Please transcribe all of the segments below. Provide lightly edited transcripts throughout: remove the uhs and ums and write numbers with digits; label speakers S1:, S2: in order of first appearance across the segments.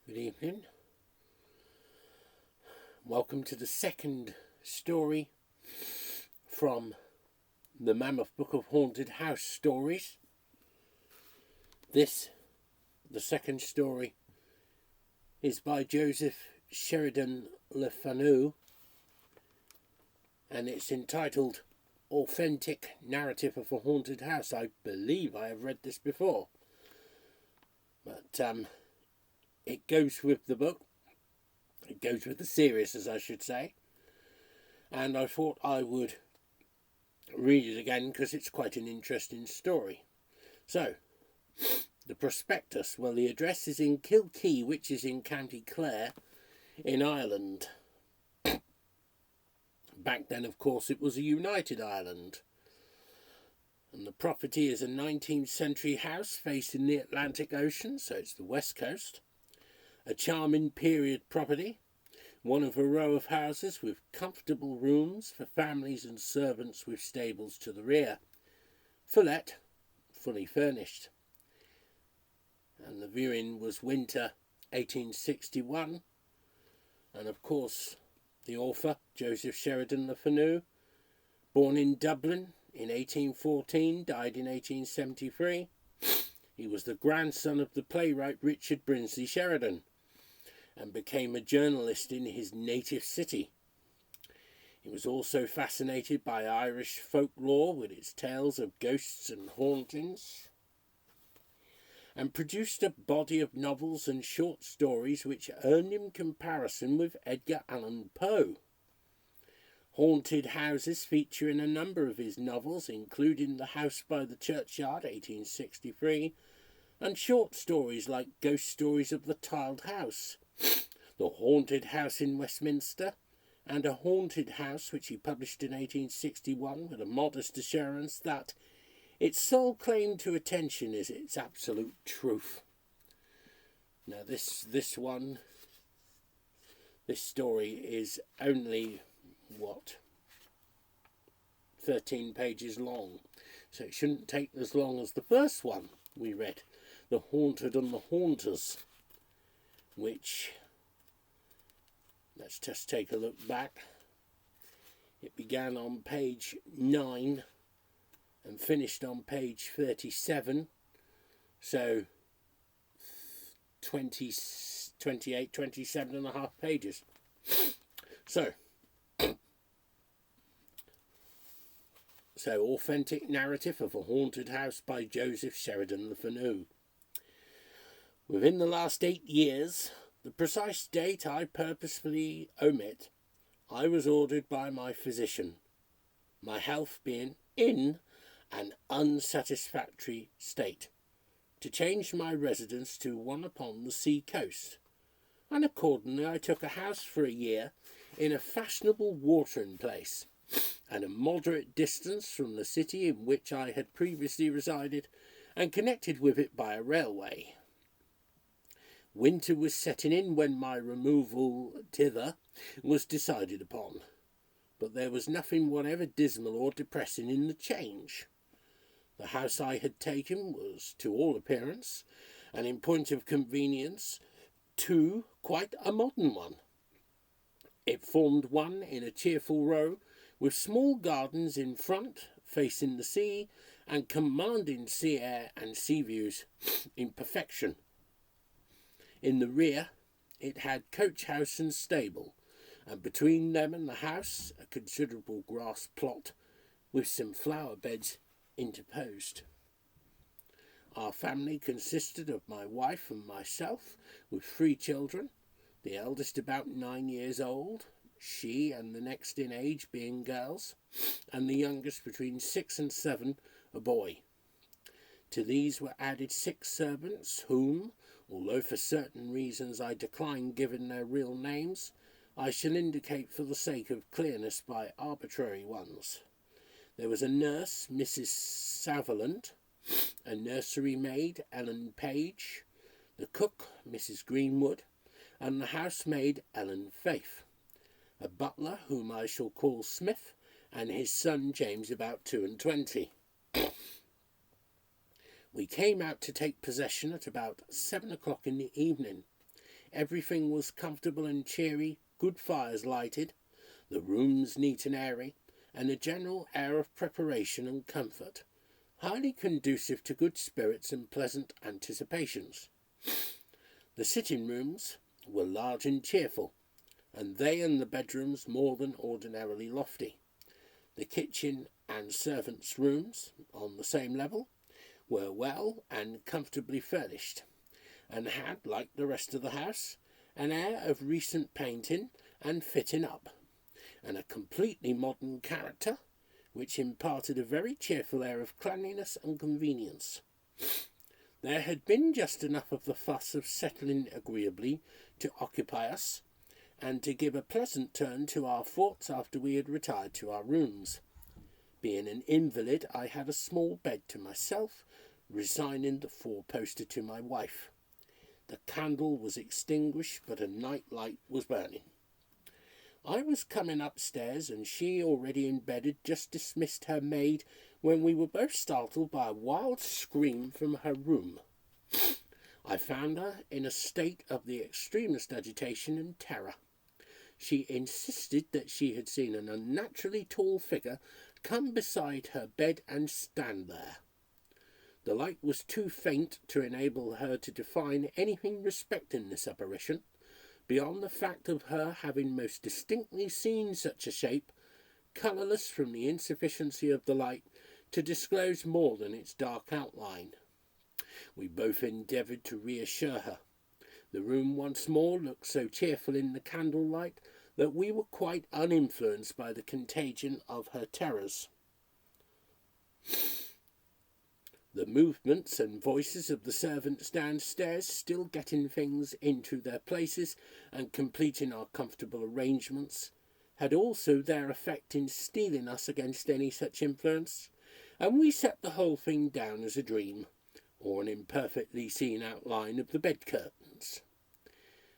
S1: Good evening. Welcome to the second story from the Mammoth Book of Haunted House Stories. The second story, is by Joseph Sheridan Le Fanu, and it's entitled Authentic Narrative of a Haunted House. I believe I have read this before, but it goes with the book. It goes with the series, as I should say. And I thought I would read it again because it's quite an interesting story. So, the prospectus. Well, the address is in Kilkee, which is in County Clare, in Ireland. Back then, of course, it was a united Ireland. And the property is a 19th century house facing the Atlantic Ocean, so it's the west coast. A charming period property, one of a row of houses with comfortable rooms for families and servants with stables to the rear. For let, fully furnished. And the viewing was winter 1861. And of course, the author, Joseph Sheridan Le Fanu, born in Dublin in 1814, died in 1873. He was the grandson of the playwright Richard Brinsley Sheridan, and became a journalist in his native city. He was also fascinated by Irish folklore with its tales of ghosts and hauntings, and produced a body of novels and short stories which earned him comparison with Edgar Allan Poe. Haunted houses feature in a number of his novels, including The House by the Churchyard, 1863, and short stories like Ghost Stories of the Tiled House, The Haunted House in Westminster, and A Haunted House, which he published in 1861 with a modest assurance that its sole claim to attention is its absolute truth. Now this story is only, 13 pages long, so it shouldn't take as long as the first one we read, The Haunted and the Haunters, which, let's just take a look back. It began on page 9 and finished on page 37, so 28, 27 and a half pages. So Authentic Narrative of a Haunted House by Joseph Sheridan Le Fanu. Within the last 8 years, the precise date I purposefully omit, I was ordered by my physician, my health being in an unsatisfactory state, to change my residence to one upon the sea coast, and accordingly I took a house for a year in a fashionable watering place, at a moderate distance from the city in which I had previously resided, and connected with it by a railway. Winter was setting in when my removal thither was decided upon, but there was nothing whatever dismal or depressing in the change. The house I had taken was, to all appearance, and in point of convenience, too, quite a modern one. It formed one in a cheerful row, with small gardens in front, facing the sea, and commanding sea air and sea views in perfection. In the rear, it had coach house and stable, and between them and the house, a considerable grass plot, with some flower beds interposed. Our family consisted of my wife and myself, with 3 children, the eldest about 9 years old, she and the next in age being girls, and the youngest between 6 and 7, a boy. To these were added 6 servants, whom, although for certain reasons I decline giving their real names, I shall indicate for the sake of clearness by arbitrary ones. There was a nurse, Mrs. Sutherland, a nursery maid, Ellen Page, the cook, Mrs. Greenwood, and the housemaid, Ellen Faith, a butler, whom I shall call Smith, and his son James, about 22. We came out to take possession at about 7 o'clock in the evening. Everything was comfortable and cheery, good fires lighted, the rooms neat and airy, and a general air of preparation and comfort, highly conducive to good spirits and pleasant anticipations. The sitting rooms were large and cheerful, and they and the bedrooms more than ordinarily lofty. The kitchen and servants' rooms, on the same level, were well and comfortably furnished, and had, like the rest of the house, an air of recent painting and fitting up, and a completely modern character, which imparted a very cheerful air of cleanliness and convenience. There had been just enough of the fuss of settling agreeably to occupy us, and to give a pleasant turn to our thoughts after we had retired to our rooms. Being an invalid, I had a small bed to myself, resigning the four-poster to my wife. The candle was extinguished, but a night light was burning. I was coming upstairs, and she, already in bed, had just dismissed her maid, when we were both startled by a wild scream from her room. I found her in a state of the extremest agitation and terror. She insisted that she had seen an unnaturally tall figure come beside her bed and stand there. The light was too faint to enable her to define anything respecting this apparition, beyond the fact of her having most distinctly seen such a shape, colourless from the insufficiency of the light to disclose more than its dark outline. We both endeavoured to reassure her. The room once more looked so cheerful in the candlelight that we were quite uninfluenced by the contagion of her terrors. The movements and voices of the servants downstairs, still getting things into their places and completing our comfortable arrangements, had also their effect in steeling us against any such influence, and we set the whole thing down as a dream, or an imperfectly seen outline of the bed curtains.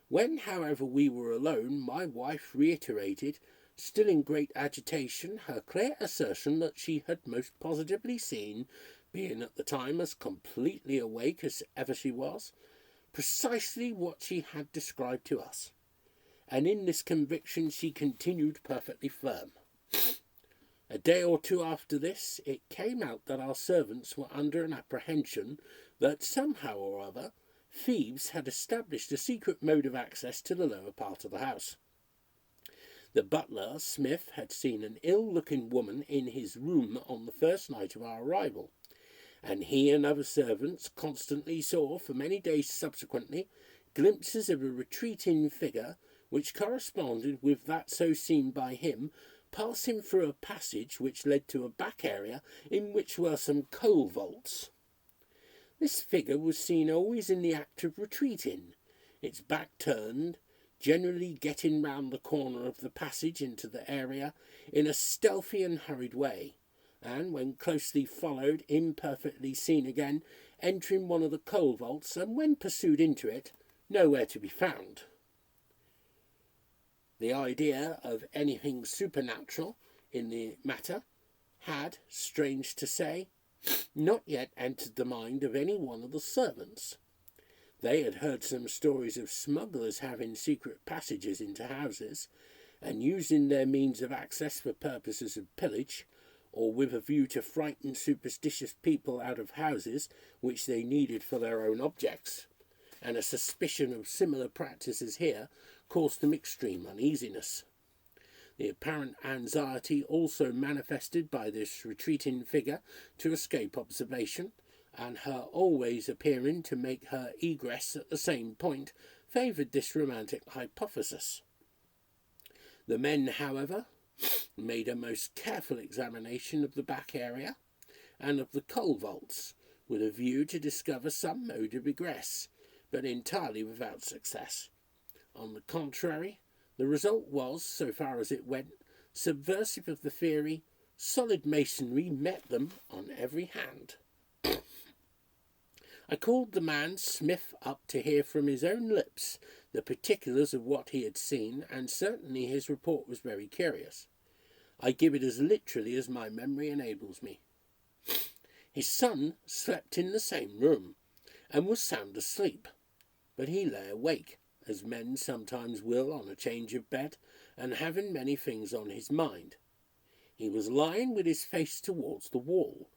S1: When, however, we were alone, my wife reiterated, still in great agitation, her clear assertion that she had most positively seen, being at the time as completely awake as ever she was, precisely what she had described to us, and in this conviction she continued perfectly firm. A day or two after this, it came out that our servants were under an apprehension that somehow or other thieves had established a secret mode of access to the lower part of the house. The butler, Smith, had seen an ill-looking woman in his room on the first night of our arrival, and he and other servants constantly saw, for many days subsequently, glimpses of a retreating figure which corresponded with that so seen by him, passing through a passage which led to a back area in which were some coal vaults. This figure was seen always in the act of retreating, its back turned, generally getting round the corner of the passage into the area in a stealthy and hurried way, and, when closely followed, imperfectly seen again, entering one of the coal vaults, and when pursued into it, nowhere to be found. The idea of anything supernatural in the matter had, strange to say, not yet entered the mind of any one of the servants. They had heard some stories of smugglers having secret passages into houses, and using their means of access for purposes of pillage, or with a view to frighten superstitious people out of houses which they needed for their own objects, and a suspicion of similar practices here caused them extreme uneasiness. The apparent anxiety also manifested by this retreating figure to escape observation, and her always appearing to make her egress at the same point, favoured this romantic hypothesis. The men, however, made a most careful examination of the back area and of the coal vaults, with a view to discover some mode of egress, but entirely without success. On the contrary, the result was, so far as it went, subversive of the theory. Solid masonry met them on every hand. I called the man Smith up to hear from his own lips the particulars of what he had seen, and certainly his report was very curious. I give it as literally as my memory enables me. His son slept in the same room, and was sound asleep, but he lay awake, as men sometimes will on a change of bed, and having many things on his mind. He was lying with his face towards the wall,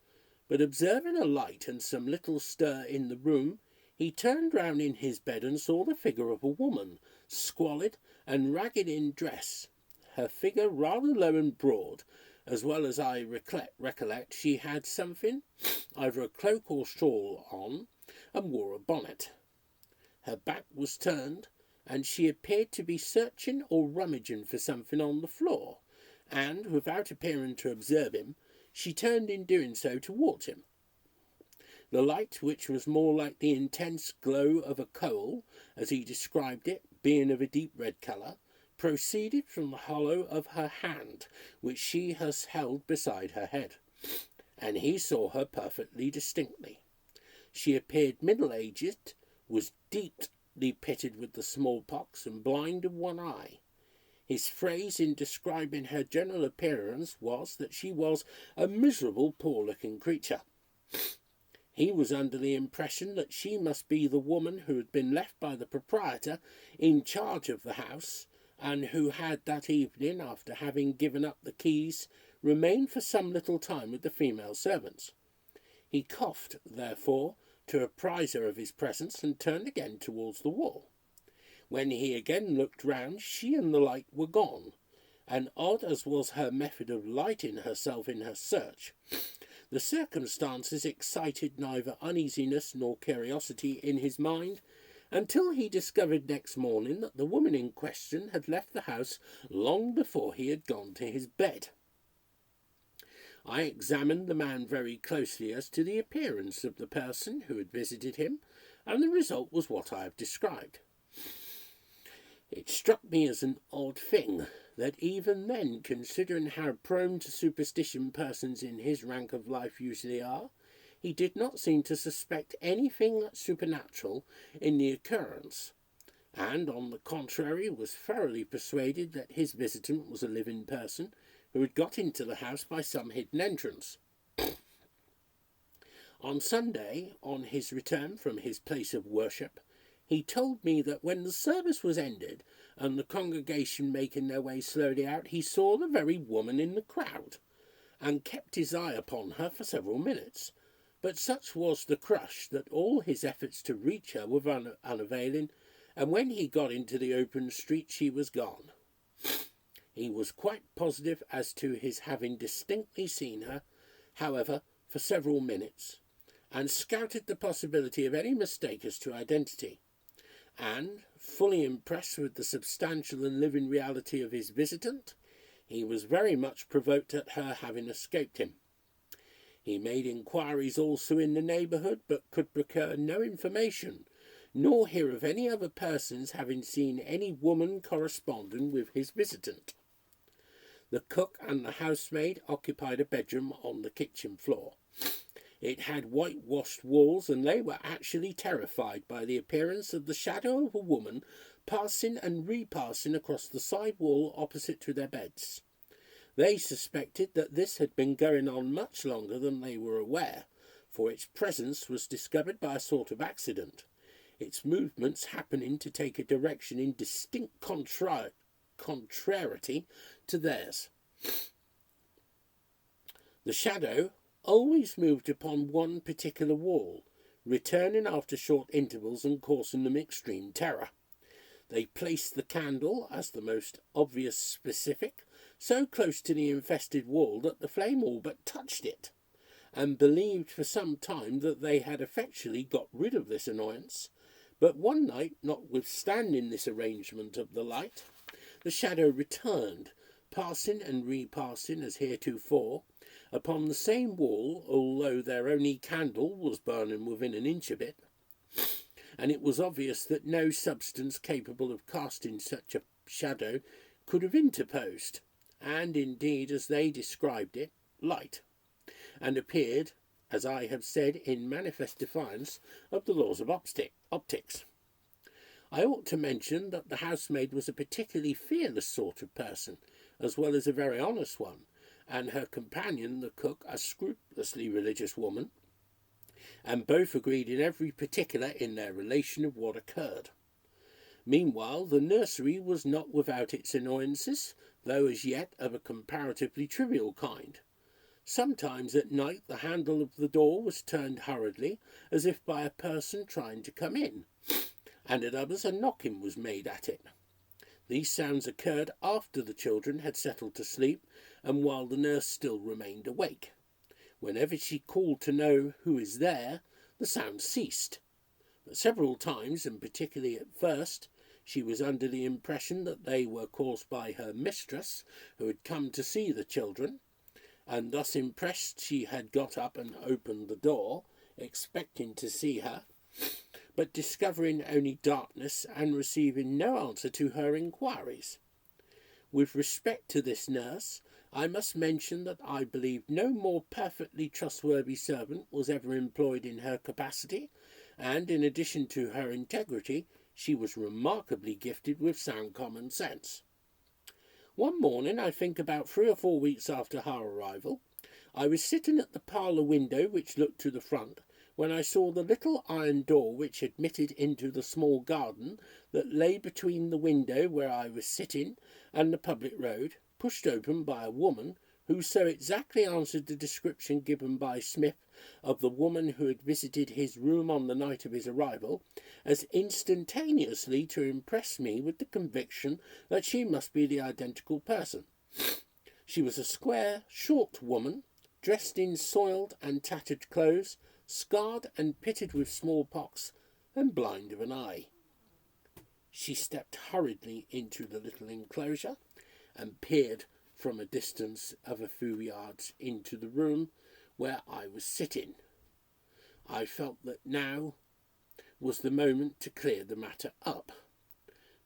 S1: but observing a light and some little stir in the room, he turned round in his bed and saw the figure of a woman, squalid and ragged in dress, her figure rather low and broad. As well as I recollect, she had something, either a cloak or shawl on, and wore a bonnet. Her back was turned, and she appeared to be searching or rummaging for something on the floor, and, without appearing to observe him, she turned in doing so towards him. The light, which was more like the intense glow of a coal, as he described it, being of a deep red colour, proceeded from the hollow of her hand, which she has held beside her head, and he saw her perfectly distinctly. She appeared middle-aged, was deeply pitted with the smallpox, and blind of one eye. His phrase in describing her general appearance was that she was a miserable, poor-looking creature. He was under the impression that she must be the woman who had been left by the proprietor in charge of the house, and who had that evening, after having given up the keys, remained for some little time with the female servants. He coughed, therefore, to apprise her of his presence, and turned again towards the wall. When he again looked round, she and the light were gone, and odd as was her method of lighting herself in her search, the circumstances excited neither uneasiness nor curiosity in his mind, until he discovered next morning that the woman in question had left the house long before he had gone to his bed. I examined the man very closely as to the appearance of the person who had visited him, and the result was what I have described. It struck me as an odd thing that even then, considering how prone to superstition persons in his rank of life usually are, he did not seem to suspect anything supernatural in the occurrence, and, on the contrary, was thoroughly persuaded that his visitant was a living person who had got into the house by some hidden entrance. On Sunday, on his return from his place of worship, he told me that when the service was ended and the congregation making their way slowly out, he saw the very woman in the crowd, and kept his eye upon her for several minutes. But such was the crush that all his efforts to reach her were unavailing, and when he got into the open street she was gone. He was quite positive as to his having distinctly seen her, however, for several minutes, and scouted the possibility of any mistake as to identity, and, fully impressed with the substantial and living reality of his visitant, he was very much provoked at her having escaped him. He made inquiries also in the neighbourhood, but could procure no information, nor hear of any other persons having seen any woman corresponding with his visitant. The cook and the housemaid occupied a bedroom on the kitchen floor. It had whitewashed walls, and they were actually terrified by the appearance of the shadow of a woman passing and repassing across the side wall opposite to their beds. They suspected that this had been going on much longer than they were aware, for its presence was discovered by a sort of accident, its movements happening to take a direction in distinct contrariety to theirs. The shadow always moved upon one particular wall, returning after short intervals and causing them extreme terror. They placed the candle, as the most obvious specific, so close to the infested wall that the flame all but touched it, and believed for some time that they had effectually got rid of this annoyance. But one night, notwithstanding this arrangement of the light, the shadow returned, passing and repassing as heretofore, upon the same wall, although their only candle was burning within an inch of it, and it was obvious that no substance capable of casting such a shadow could have interposed, and indeed, as they described it, light, and appeared, as I have said, in manifest defiance of the laws of optics. I ought to mention that the housemaid was a particularly fearless sort of person, as well as a very honest one, and her companion, the cook, a scrupulously religious woman, and both agreed in every particular in their relation of what occurred. Meanwhile, the nursery was not without its annoyances, though as yet of a comparatively trivial kind. Sometimes at night the handle of the door was turned hurriedly, as if by a person trying to come in, and at others a knocking was made at it. These sounds occurred after the children had settled to sleep, and while the nurse still remained awake. Whenever she called to know who is there, the sound ceased. But several times, and particularly at first, she was under the impression that they were caused by her mistress, who had come to see the children, and thus impressed she had got up and opened the door, expecting to see her, but discovering only darkness and receiving no answer to her inquiries. With respect to this nurse, I must mention that I believe no more perfectly trustworthy servant was ever employed in her capacity, and in addition to her integrity, she was remarkably gifted with sound common sense. One morning, I think about 3 or 4 weeks after her arrival, I was sitting at the parlour window which looked to the front, when I saw the little iron door which admitted into the small garden that lay between the window where I was sitting and the public road, pushed open by a woman who so exactly answered the description given by Smith of the woman who had visited his room on the night of his arrival, as instantaneously to impress me with the conviction that she must be the identical person. She was a square, short woman, dressed in soiled and tattered clothes, scarred and pitted with smallpox, and blind of an eye. She stepped hurriedly into the little enclosure, and peered from a distance of a few yards into the room where I was sitting. I felt that now was the moment to clear the matter up,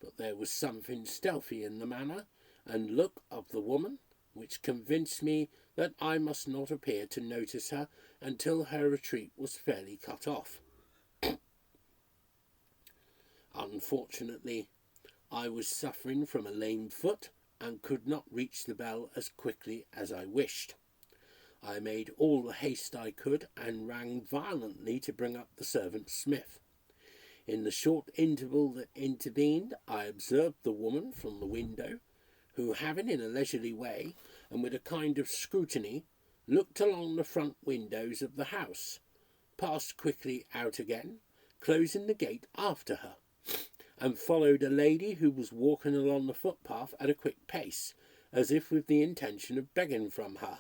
S1: but there was something stealthy in the manner and look of the woman which convinced me that I must not appear to notice her until her retreat was fairly cut off. Unfortunately, I was suffering from a lame foot and could not reach the bell as quickly as I wished. I made all the haste I could and rang violently to bring up the servant Smith. In the short interval that intervened, I observed the woman from the window, who, having in a leisurely way, and with a kind of scrutiny, looked along the front windows of the house, passed quickly out again, closing the gate after her, and followed a lady who was walking along the footpath at a quick pace, as if with the intention of begging from her.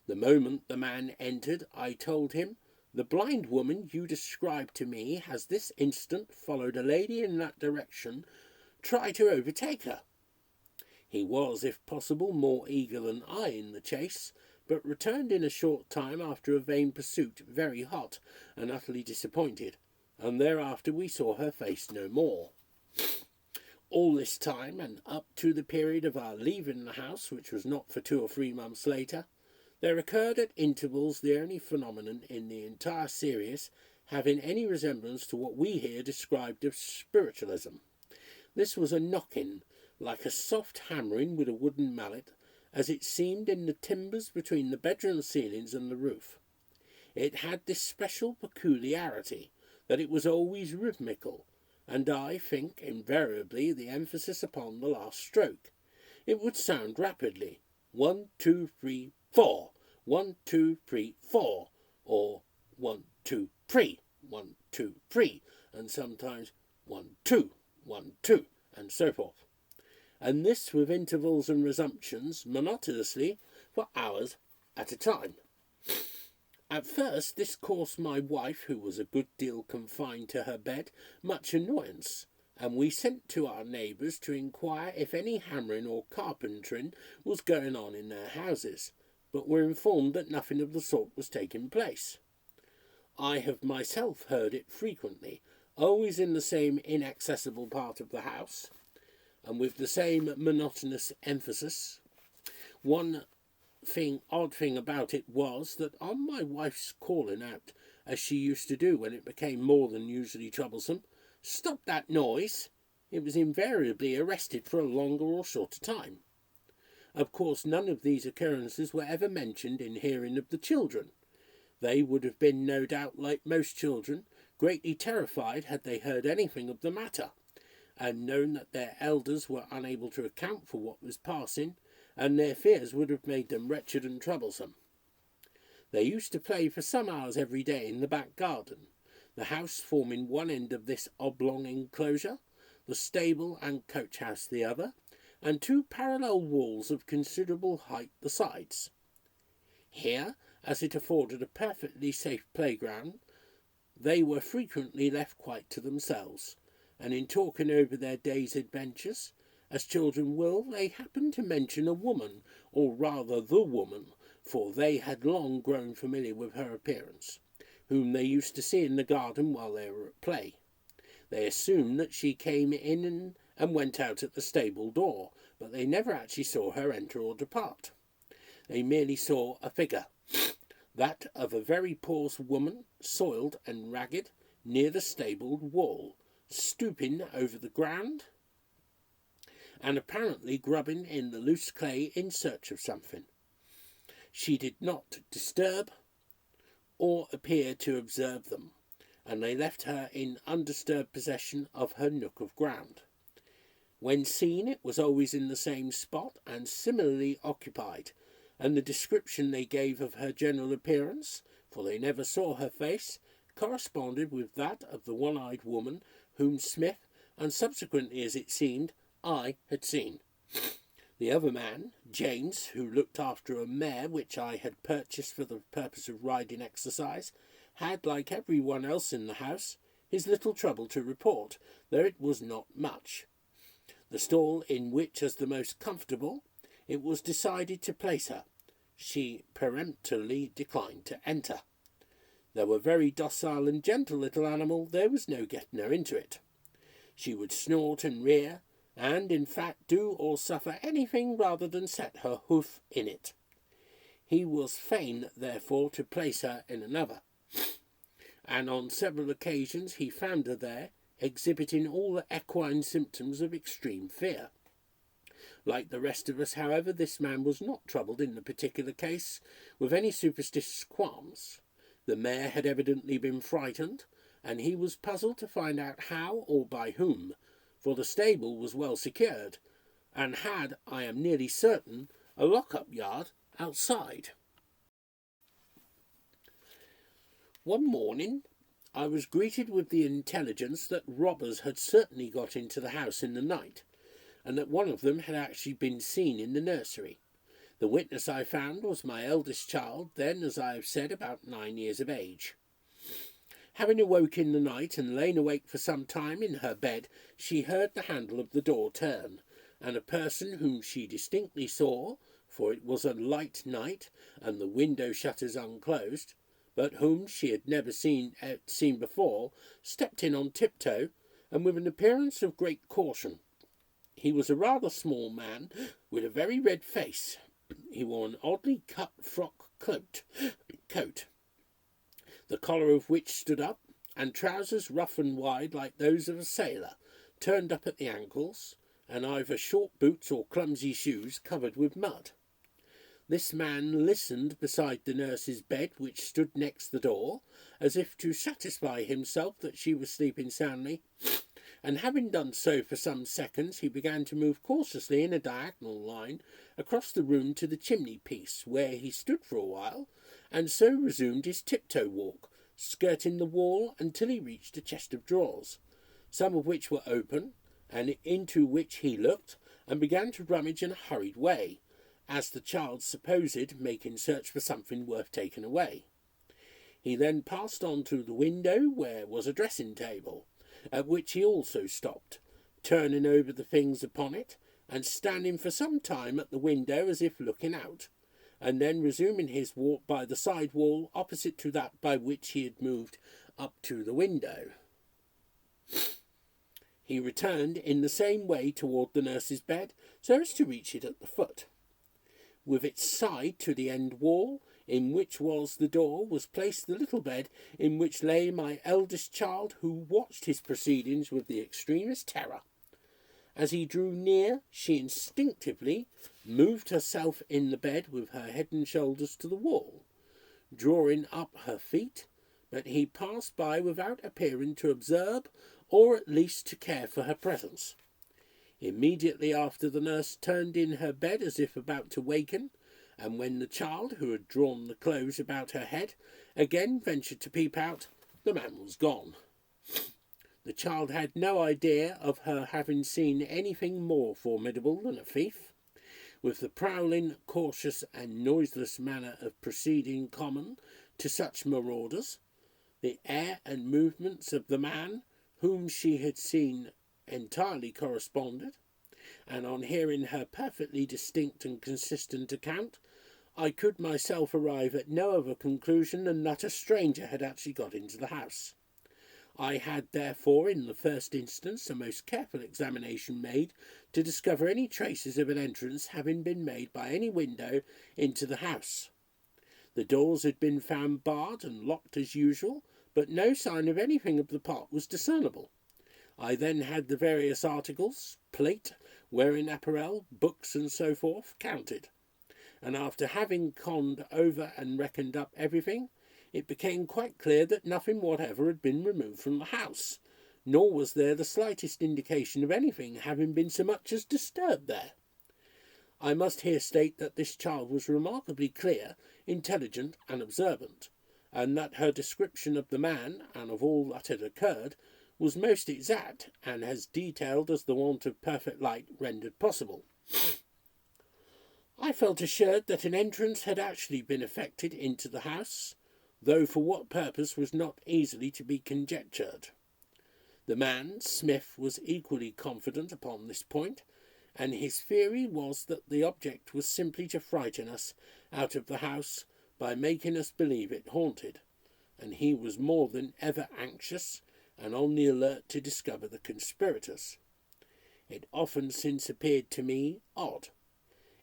S1: The moment the man entered, I told him, "The blind woman you described to me has this instant followed a lady in that direction. Try to overtake her." He was, if possible, more eager than I in the chase, but returned in a short time after a vain pursuit, very hot and utterly disappointed, and thereafter we saw her face no more. All this time, and up to the period of our leaving the house, which was not for 2 or 3 months later, there occurred at intervals the only phenomenon in the entire series having any resemblance to what we here described of spiritualism. This was a knocking, like a soft hammering with a wooden mallet, as it seemed in the timbers between the bedroom ceilings and the roof. It had this special peculiarity, that it was always rhythmical, and I think invariably the emphasis upon the last stroke. It would sound rapidly, 1, 2, 3, 4, 1, 2, 3, 4, or 1, 2, 3, 1, 2, 3, and sometimes 1, 2, 1, 2, and so forth. And this with intervals and resumptions monotonously for hours at a time. At first this caused my wife, who was a good deal confined to her bed, much annoyance, and we sent to our neighbours to inquire if any hammering or carpentering was going on in their houses, but were informed that nothing of the sort was taking place. I have myself heard it frequently, always in the same inaccessible part of the house, and with the same monotonous emphasis. One odd thing about it was that on my wife's calling out, as she used to do when it became more than usually troublesome, "Stop that noise," it was invariably arrested for a longer or shorter time. Of course, none of these occurrences were ever mentioned in hearing of the children. They would have been, no doubt, like most children, greatly terrified had they heard anything of the matter, and known that their elders were unable to account for what was passing, and their fears would have made them wretched and troublesome. They used to play for some hours every day in the back garden, the house forming one end of this oblong enclosure, the stable and coach house the other, and two parallel walls of considerable height the sides. Here, as it afforded a perfectly safe playground, they were frequently left quite to themselves, and in talking over their day's adventures, as children will, they happened to mention a woman, or rather the woman, for they had long grown familiar with her appearance, whom they used to see in the garden while they were at play. They assumed that she came in and went out at the stable door, but they never actually saw her enter or depart. They merely saw a figure, that of a very poor woman, soiled and ragged, near the stable wall, stooping over the ground, and apparently grubbing in the loose clay in search of something. She did not disturb or appear to observe them, and they left her in undisturbed possession of her nook of ground. When seen, it was always in the same spot and similarly occupied, and the description they gave of her general appearance, for they never saw her face, corresponded with that of the one-eyed woman whom Smith, and subsequently, as it seemed, I had seen. The other man, James, who looked after a mare which I had purchased for the purpose of riding exercise, had, like every one else in the house, his little trouble to report, though it was not much. The stall in which, as the most comfortable, it was decided to place her, she peremptorily declined to enter. Though a very docile and gentle little animal, there was no getting her into it. She would snort and rear, and in fact do or suffer anything rather than set her hoof in it. He was fain, therefore, to place her in another, and on several occasions he found her there, exhibiting all the equine symptoms of extreme fear. Like the rest of us, however, this man was not troubled in the particular case with any superstitious qualms. The mare had evidently been frightened, and he was puzzled to find out how or by whom, for the stable was well secured, and had, I am nearly certain, a lock-up yard outside. One morning I was greeted with the intelligence that robbers had certainly got into the house in the night, and that one of them had actually been seen in the nursery. The witness I found was my eldest child, then, as I have said, about 9 years of age. Having awoke in the night and lain awake for some time in her bed, she heard the handle of the door turn, and a person whom she distinctly saw, for it was a light night and the window shutters unclosed, but whom she had never seen before, stepped in on tiptoe, and with an appearance of great caution. He was a rather small man, with a very red face. He wore an oddly cut frock coat, the collar of which stood up, and trousers rough and wide like those of a sailor, turned up at the ankles, and either short boots or clumsy shoes covered with mud. This man listened beside the nurse's bed, which stood next the door, as if to satisfy himself that she was sleeping soundly, and having done so for some seconds, he began to move cautiously in a diagonal line across the room to the chimney-piece, where he stood for a while, and so resumed his tiptoe walk, skirting the wall until he reached a chest of drawers, some of which were open, and into which he looked, and began to rummage in a hurried way, as the child supposed, making search for something worth taking away. He then passed on to the window, where was a dressing-table, at which he also stopped, turning over the things upon it, and standing for some time at the window as if looking out, and then resuming his walk by the side wall opposite to that by which he had moved up to the window. He returned in the same way toward the nurse's bed, so as to reach it at the foot. With its side to the end wall, in which was the door, was placed the little bed in which lay my eldest child, who watched his proceedings with the extremest terror. As he drew near, she instinctively moved herself in the bed with her head and shoulders to the wall, drawing up her feet, but he passed by without appearing to observe or at least to care for her presence. Immediately after, the nurse turned in her bed as if about to waken, and when the child, who had drawn the clothes about her head, again ventured to peep out, the man was gone. The child had no idea of her having seen anything more formidable than a thief, with the prowling, cautious and noiseless manner of proceeding common to such marauders. The air and movements of the man whom she had seen entirely corresponded, and on hearing her perfectly distinct and consistent account, I could myself arrive at no other conclusion than that a stranger had actually got into the house. I had therefore in the first instance a most careful examination made to discover any traces of an entrance having been made by any window into the house. The doors had been found barred and locked as usual, but no sign of anything of the part was discernible. I then had the various articles, plate, wearing apparel, books, and so forth, counted, and after having conned over and reckoned up everything, it became quite clear that nothing whatever had been removed from the house, nor was there the slightest indication of anything having been so much as disturbed there. I must here state that this child was remarkably clear, intelligent, and observant, and that her description of the man, and of all that had occurred, was most exact, and as detailed as the want of perfect light rendered possible. I felt assured that an entrance had actually been effected into the house, though for what purpose was not easily to be conjectured. The man, Smith, was equally confident upon this point, and his theory was that the object was simply to frighten us out of the house by making us believe it haunted, and he was more than ever anxious and on the alert to discover the conspirators. It often since appeared to me odd,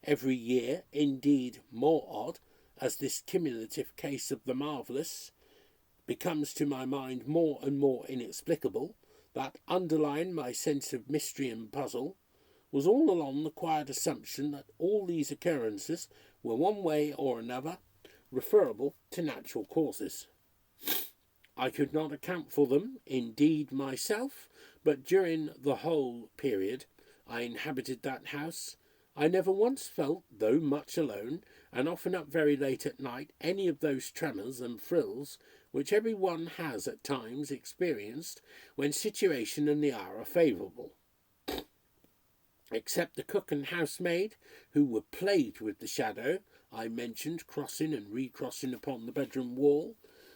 S1: every year indeed more odd, as this cumulative case of the marvellous becomes to my mind more and more inexplicable, that underlying my sense of mystery and puzzle was all along the quiet assumption that all these occurrences were one way or another referable to natural causes. I could not account for them, indeed, myself, but during the whole period I inhabited that house, I never once felt, though much alone, and often up very late at night, any of those tremors and thrills which every one has at times experienced when situation and the hour are favourable. Except the cook and housemaid, who were plagued with the shadow I mentioned crossing and recrossing upon the bedroom wall,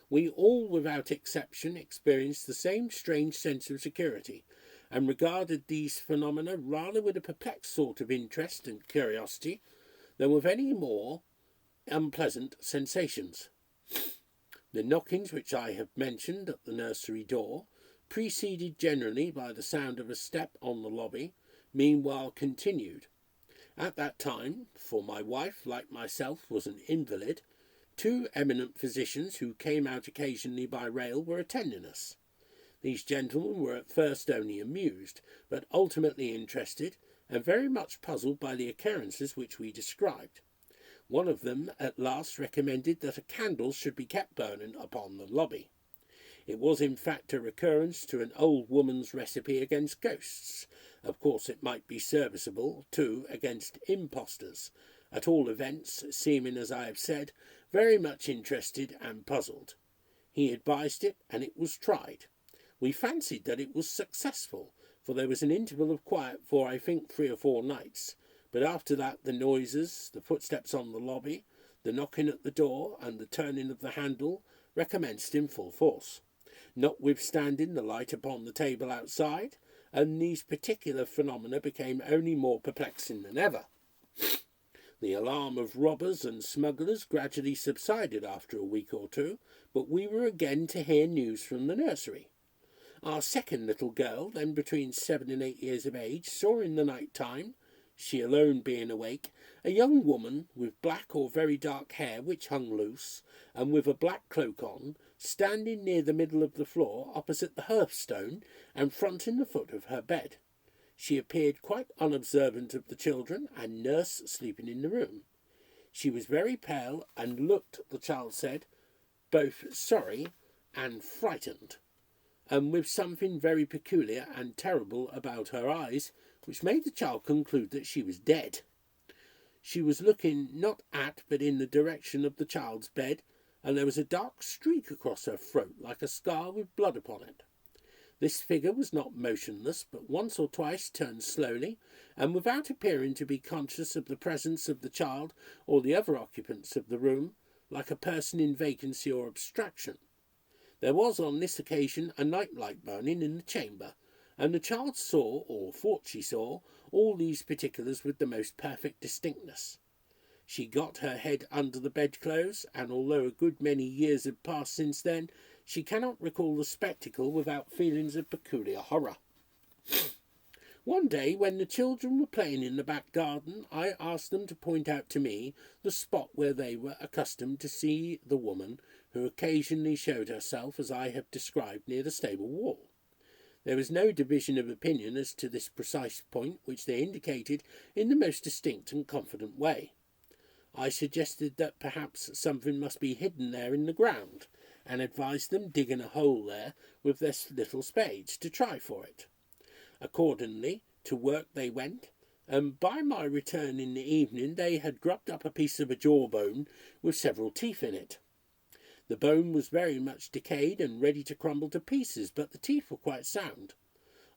S1: we all without exception experienced the same strange sense of security, and regarded these phenomena rather with a perplexed sort of interest and curiosity than with any more unpleasant sensations. The knockings which I have mentioned at the nursery door, preceded generally by the sound of a step on the lobby, meanwhile continued. At that time, for my wife, like myself, was an invalid, 2 eminent physicians who came out occasionally by rail were attending us. These gentlemen were at first only amused, but ultimately interested, and very much puzzled by the occurrences which we described. One of them at last recommended that a candle should be kept burning upon the lobby. It was in fact a recurrence to an old woman's recipe against ghosts. Of course it might be serviceable, too, against impostors, at all events, seeming, as I have said, very much interested and puzzled. He advised it, and it was tried. We fancied that it was successful, for there was an interval of quiet for, I think, 3 or 4 nights, but after that the noises, the footsteps on the lobby, the knocking at the door, and the turning of the handle recommenced in full force, notwithstanding the light upon the table outside, and these particular phenomena became only more perplexing than ever. The alarm of robbers and smugglers gradually subsided after a week or 2, but we were again to hear news from the nursery. Our second little girl, then between 7 and 8 years of age, saw in the night time, she alone being awake, a young woman with black or very dark hair which hung loose, and with a black cloak on, standing near the middle of the floor opposite the hearthstone and fronting the foot of her bed. She appeared quite unobservant of the children and nurse sleeping in the room. She was very pale and looked, the child said, both sorry and frightened. and with something very peculiar and terrible about her eyes, which made the child conclude that she was dead. She was looking not at but in the direction of the child's bed, and there was a dark streak across her throat like a scar with blood upon it. This figure was not motionless, but once or twice turned slowly, and without appearing to be conscious of the presence of the child or the other occupants of the room, like a person in vacancy or abstraction. There was on this occasion a night light burning in the chamber, and the child saw, or thought she saw, all these particulars with the most perfect distinctness. She got her head under the bedclothes, and although a good many years had passed since then, she cannot recall the spectacle without feelings of peculiar horror. One day, when the children were playing in the back garden, I asked them to point out to me the spot where they were accustomed to see the woman who occasionally showed herself as I have described near the stable wall. There was no division of opinion as to this precise point, which they indicated in the most distinct and confident way. I suggested that perhaps something must be hidden there in the ground, and advised them digging a hole there with their little spades to try for it. Accordingly, to work they went, and by my return in the evening they had grubbed up a piece of a jawbone with several teeth in it. The bone was very much decayed and ready to crumble to pieces, but the teeth were quite sound.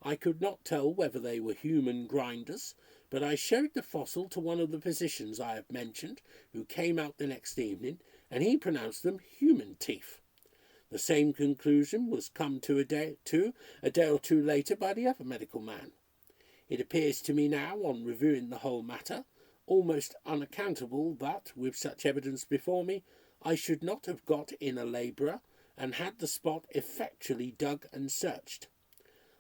S1: I could not tell whether they were human grinders, but I showed the fossil to one of the physicians I have mentioned, who came out the next evening, and he pronounced them human teeth. The same conclusion was come to a day or two later by the other medical man. It appears to me now, on reviewing the whole matter, almost unaccountable that, with such evidence before me, I should not have got in a labourer and had the spot effectually dug and searched.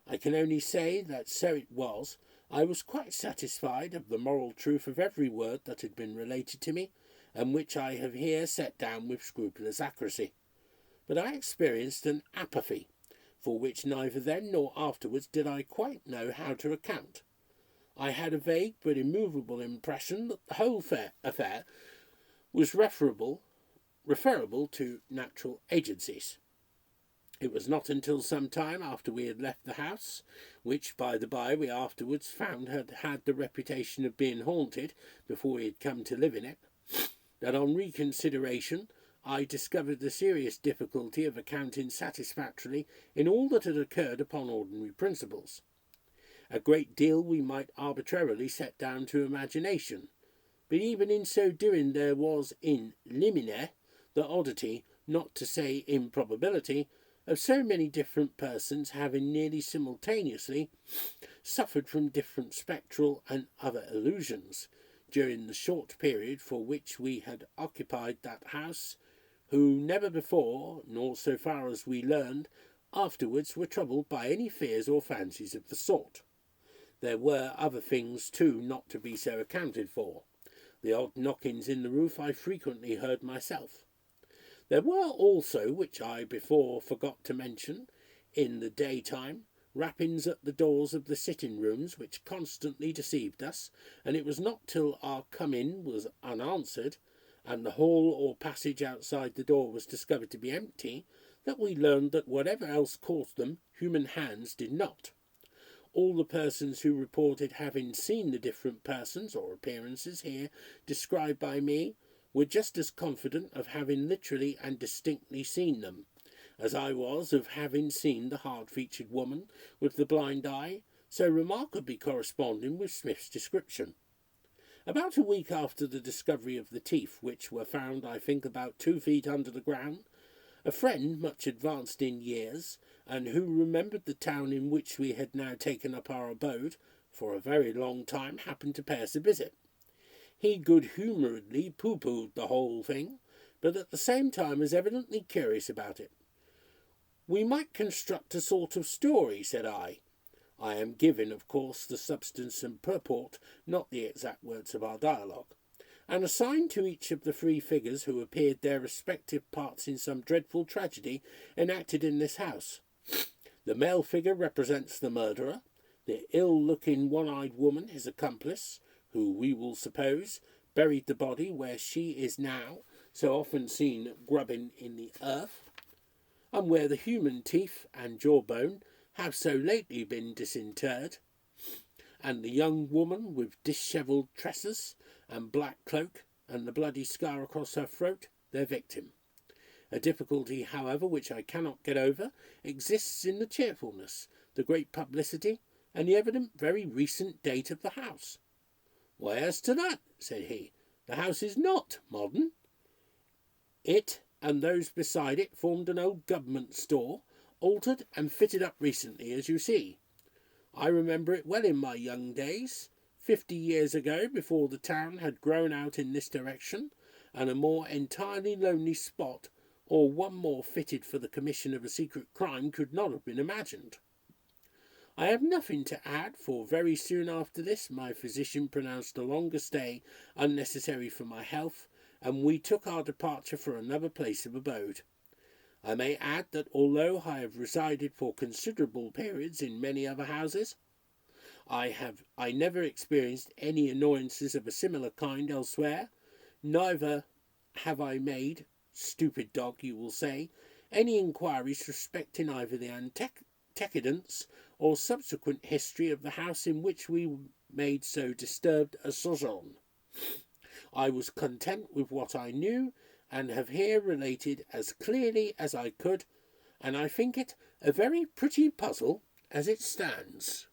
S1: I can only say that so it was. I was quite satisfied of the moral truth of every word that had been related to me, and which I have here set down with scrupulous accuracy. But I experienced an apathy, for which neither then nor afterwards did I quite know how to account. I had a vague but immovable impression that the whole affair was referable to natural agencies. It was not until some time after we had left the house, which, by the by, we afterwards found had the reputation of being haunted before we had come to live in it, that on reconsideration I discovered the serious difficulty of accounting satisfactorily in all that had occurred upon ordinary principles. A great deal we might arbitrarily set down to imagination, but even in so doing there was in limine the oddity, not to say improbability, of so many different persons having nearly simultaneously suffered from different spectral and other illusions during the short period for which we had occupied that house, who never before, nor so far as we learned, afterwards were troubled by any fears or fancies of the sort. There were other things, too, not to be so accounted for. The odd knockings in the roof I frequently heard myself. There were also, which I before forgot to mention, in the daytime, rappings at the doors of the sitting-rooms which constantly deceived us, and it was not till our come-in was unanswered, and the hall or passage outside the door was discovered to be empty, that we learned that whatever else caused them, human hands did not. All the persons who reported having seen the different persons or appearances here described by me were just as confident of having literally and distinctly seen them, as I was of having seen the hard-featured woman with the blind eye, so remarkably corresponding with Smith's description. About a week after the discovery of the teeth, which were found, I think, about 2 feet under the ground, a friend much advanced in years, and who remembered the town in which we had now taken up our abode for a very long time, happened to pay us a visit. He good-humouredly pooh-poohed the whole thing, but at the same time was evidently curious about it. "We might construct a sort of story," said I. I am giving, of course, the substance and purport, not the exact words of our dialogue, and assign to each of the 3 figures who appeared their respective parts in some dreadful tragedy enacted in this house. The male figure represents the murderer, the ill-looking one-eyed woman his accomplice, who, we will suppose, buried the body where she is now so often seen grubbing in the earth, and where the human teeth and jawbone have so lately been disinterred, and the young woman with dishevelled tresses and black cloak and the bloody scar across her throat, their victim. A difficulty, however, which I cannot get over, exists in the cheerfulness, the great publicity, and the evident very recent date of the house. Why, as to that, said he, the house is not modern. It and those beside it formed an old government store, altered and fitted up recently, as you see. I remember it well in my young days, 50 years ago, before the town had grown out in this direction, and a more entirely lonely spot, or one more fitted for the commission of a secret crime, could not have been imagined. I have nothing to add, for very soon after this my physician pronounced a longer stay unnecessary for my health, and we took our departure for another place of abode. I may add that although I have resided for considerable periods in many other houses, I never experienced any annoyances of a similar kind elsewhere, neither have I made, stupid dog you will say, any inquiries respecting either the antecedents or subsequent history of the house in which we made so disturbed a sojourn. I was content with what I knew, and have here related as clearly as I could, and I think it a very pretty puzzle as it stands.